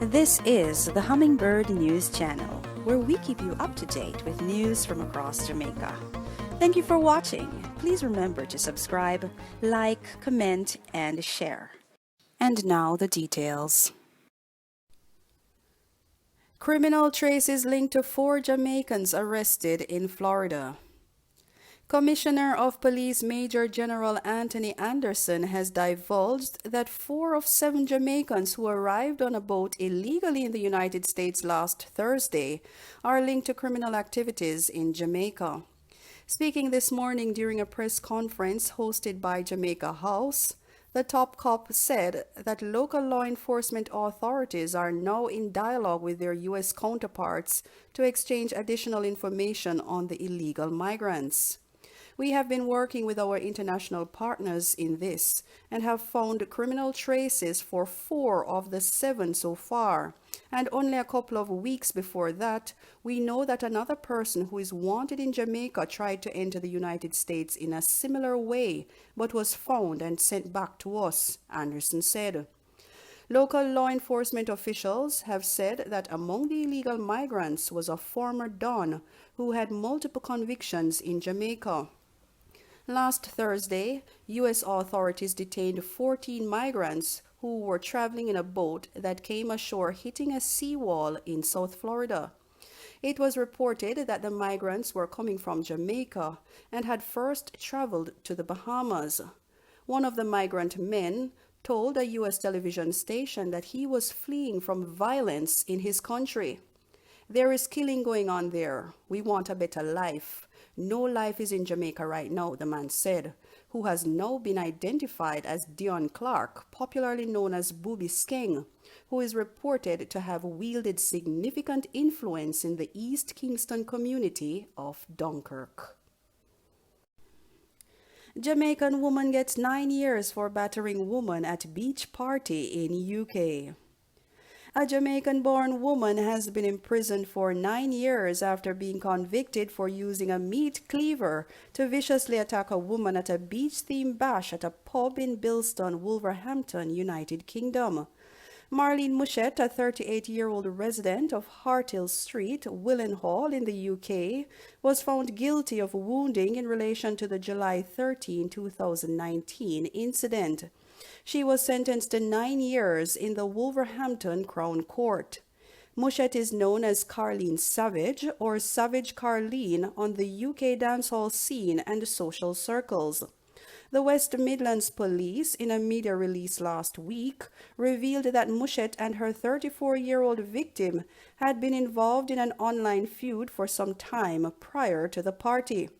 This is the Hummingbird News Channel, where we keep you up to date with news from across Jamaica. Thank you for watching. Please remember to subscribe, like, comment, and share. And now the details. Criminal traces linked to 4 Jamaicans arrested in Florida. Commissioner of Police Major General Anthony Anderson has divulged that 4 of 7 Jamaicans who arrived on a boat illegally in the United States last Thursday are linked to criminal activities in Jamaica. Speaking this morning during a press conference hosted by Jamaica House, the top cop said that local law enforcement authorities are now in dialogue with their U.S. counterparts to exchange additional information on the illegal migrants. We have been working with our international partners in this and have found criminal traces for 4 of the 7 so far. And only a couple of weeks before that, we know that another person who is wanted in Jamaica tried to enter the United States in a similar way, but was found and sent back to us, Anderson said. Local law enforcement officials have said that among the illegal migrants was a former Don who had multiple convictions in Jamaica. Last Thursday, U.S. authorities detained 14 migrants who were traveling in a boat that came ashore hitting a seawall in South Florida. It was reported that the migrants were coming from Jamaica and had first traveled to the Bahamas. One of the migrant men told a U.S. television station that he was fleeing from violence in his country. "There is killing going on there. We want a better life. No life is in Jamaica right now," the man said, who has now been identified as Dion Clark, popularly known as Booby Skeng, who is reported to have wielded significant influence in the East Kingston community of Dunkirk. Jamaican woman gets 9 years for battering woman at beach party in UK. A Jamaican-born woman has been imprisoned for 9 years after being convicted for using a meat cleaver to viciously attack a woman at a beach-themed bash at a pub in Bilston, Wolverhampton, United Kingdom. Marlene Mushet, a 38-year-old resident of Harthill Street, Willenhall in the UK, was found guilty of wounding in relation to the July 13, 2019 incident. She was sentenced to 9 years in the Wolverhampton Crown Court. Mushet is known as Carleen Savage or Savage Carleen on the UK dancehall scene and social circles. The West Midlands Police, in a media release last week, revealed that Mushet and her 34-year-old victim had been involved in an online feud for some time prior to the party.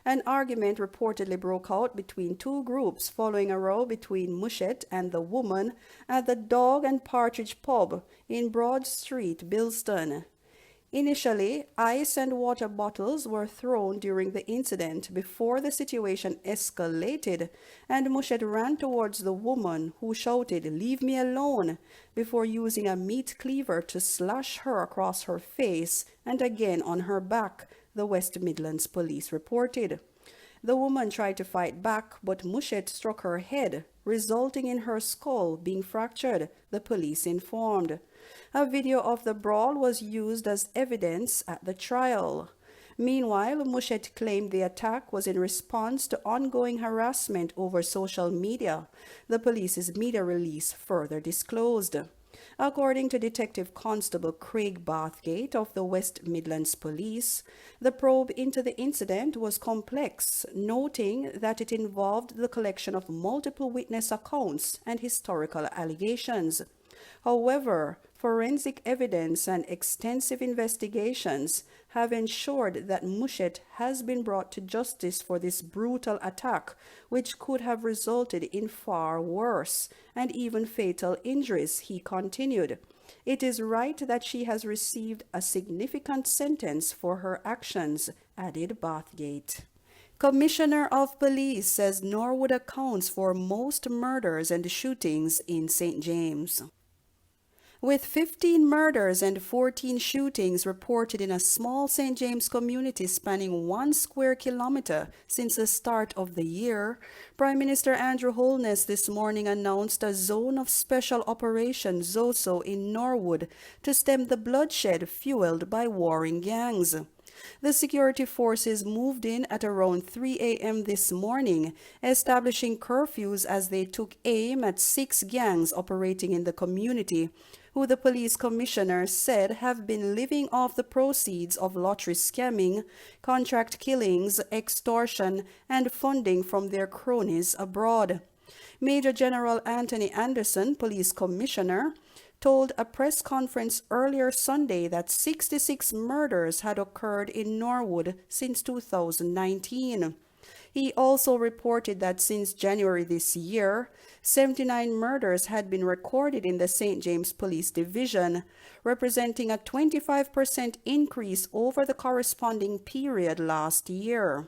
An argument reportedly broke out between 2 groups following a row between Mushet and the woman at the Dog and Partridge pub in Broad Street, Bilston. Initially, ice and water bottles were thrown during the incident before the situation escalated and Mushet ran towards the woman, who shouted, "Leave me alone," before using a meat cleaver to slash her across her face and again on her back, the West Midlands Police reported. The woman tried to fight back, but Mushet struck her head, resulting in her skull being fractured, the police informed. A video of the brawl was used as evidence at the trial. Meanwhile, Mushet claimed the attack was in response to ongoing harassment over social media, the police's media release further disclosed. According to Detective Constable Craig Bathgate of the West Midlands Police, the probe into the incident was complex, noting that it involved the collection of multiple witness accounts and historical allegations. However, forensic evidence and extensive investigations have ensured that Mushet has been brought to justice for this brutal attack, which could have resulted in far worse and even fatal injuries, he continued. It is right that she has received a significant sentence for her actions, added Bathgate. Commissioner of Police says Norwood accounts for most murders and shootings in St. James. With 15 murders and 14 shootings reported in a small St. James community spanning 1 square kilometer since the start of the year, Prime Minister Andrew Holness this morning announced a zone of special operations ZOSO in Norwood to stem the bloodshed fueled by warring gangs. The security forces moved in at around 3 a.m. this morning, establishing curfews as they took aim at 6 gangs operating in the community, who the police commissioner said have been living off the proceeds of lottery scamming, contract killings, extortion, and funding from their cronies abroad. Major General Anthony Anderson, police commissioner, told a press conference earlier Sunday that 66 murders had occurred in Norwood since 2019. He also reported that since January this year, 79 murders had been recorded in the St. James Police Division, representing a 25% increase over the corresponding period last year.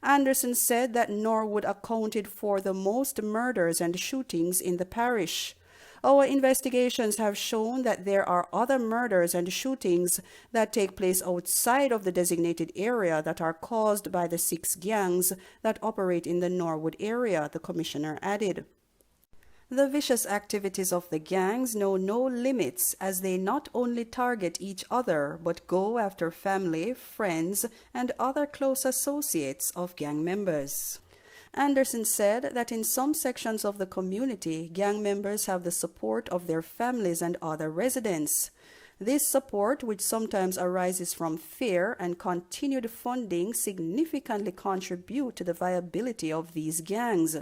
Anderson said that Norwood accounted for the most murders and shootings in the parish. Our investigations have shown that there are other murders and shootings that take place outside of the designated area that are caused by the 6 gangs that operate in the Norwood area, the commissioner added. The vicious activities of the gangs know no limits as they not only target each other but go after family, friends, and other close associates of gang members. Anderson said that in some sections of the community, gang members have the support of their families and other residents. This support, which sometimes arises from fear and continued funding, significantly contribute to the viability of these gangs.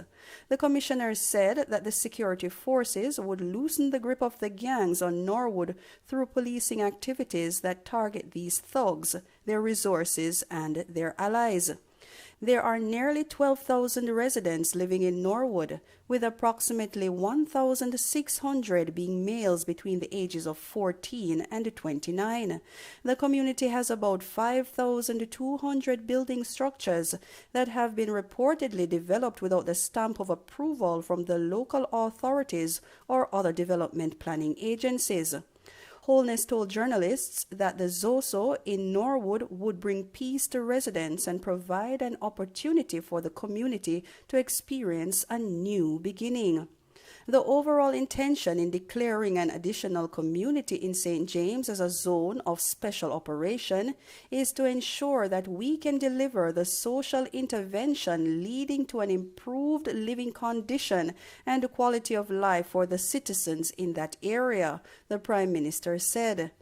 The commissioner said that the security forces would loosen the grip of the gangs on Norwood through policing activities that target these thugs, their resources, and their allies. There are nearly 12,000 residents living in Norwood, with approximately 1,600 being males between the ages of 14 and 29. The community has about 5,200 building structures that have been reportedly developed without the stamp of approval from the local authorities or other development planning agencies. Holness told journalists that the ZOSO in Norwood would bring peace to residents and provide an opportunity for the community to experience a new beginning. The overall intention in declaring an additional community in St. James as a zone of special operation is to ensure that we can deliver the social intervention leading to an improved living condition and quality of life for the citizens in that area, the Prime Minister said.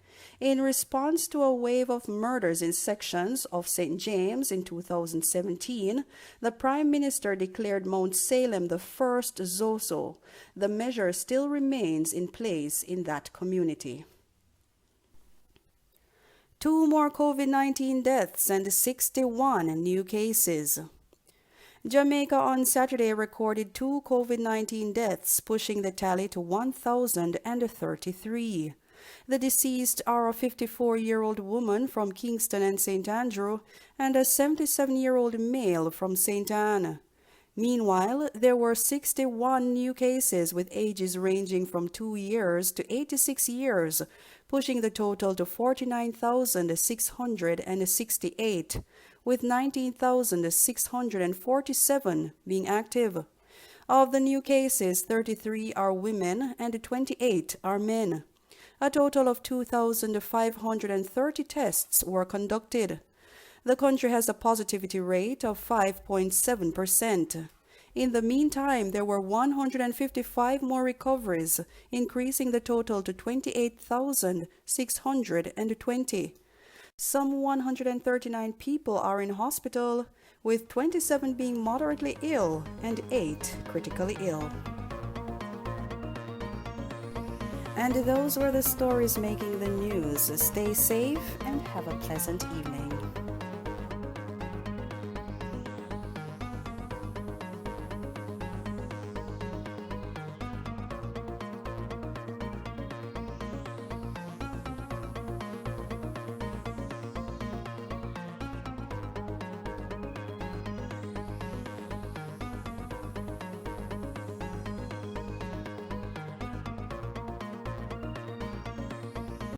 In response to a wave of murders in sections of St. James in 2017, the Prime Minister declared Mount Salem the first ZOSO. The measure still remains in place in that community. 2 more COVID-19 deaths and 61 new cases. Jamaica on Saturday recorded 2 COVID-19 deaths, pushing the tally to 1,033. The deceased are a 54-year-old woman from Kingston and St. Andrew and a 77-year-old male from St. Anne. Meanwhile, there were 61 new cases with ages ranging from 2 years to 86 years, pushing the total to 49,668, with 19,647 being active. Of the new cases, 33 are women and 28 are men. A total of 2,530 tests were conducted. The country has a positivity rate of 5.7%. In the meantime, there were 155 more recoveries, increasing the total to 28,620. Some 139 people are in hospital, with 27 being moderately ill and 8 critically ill. And those were the stories making the news. Stay safe and have a pleasant evening.